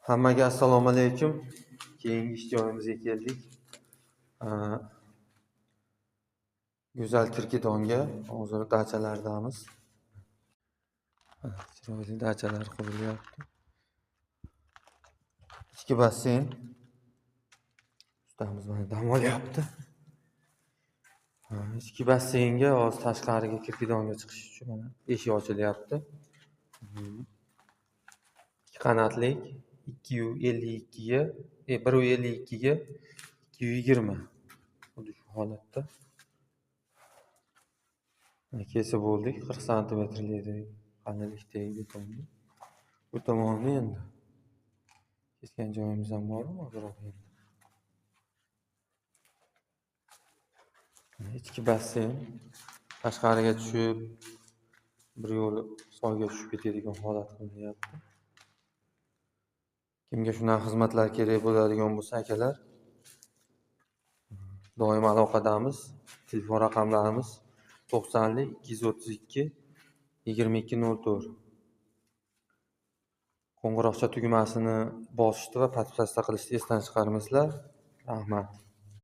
Hammaga assalomu alaykum. Keyingi ish joyimizga keldik. Go'zal Kirgidonga hozir dachalardamiz. Chiroyli dachalar qurilyapti. Ichki basseyn. Ustamiz mana dam olyapti. Ichki basseynga hozir tashqariga Kirgidonga chiqish uchun mana eshik ochilyapti. 2 qanatlik 252 ga 152 ga 220. Xuddi shu holatda. Kesib bo'ldik 40 santimetrlik qalinlikdagi betonni. Bu tomonni endi kesgan joyimiz ham bormi? Biroq endi. Ichki basseyn tashqariga tushib bir yo'l soyga tushib ketadigan holat qilinyapti. Kimga shunaqa xizmatlar kerak bo'ladigan bo'lsa, akalar, doim aloqadamiz. Telefon raqamlarimiz 90 232 2204. Qo'ng'iroqcha tugmasini bosishni va podpiska qilishni esdan chiqarmaslar. Rahmat.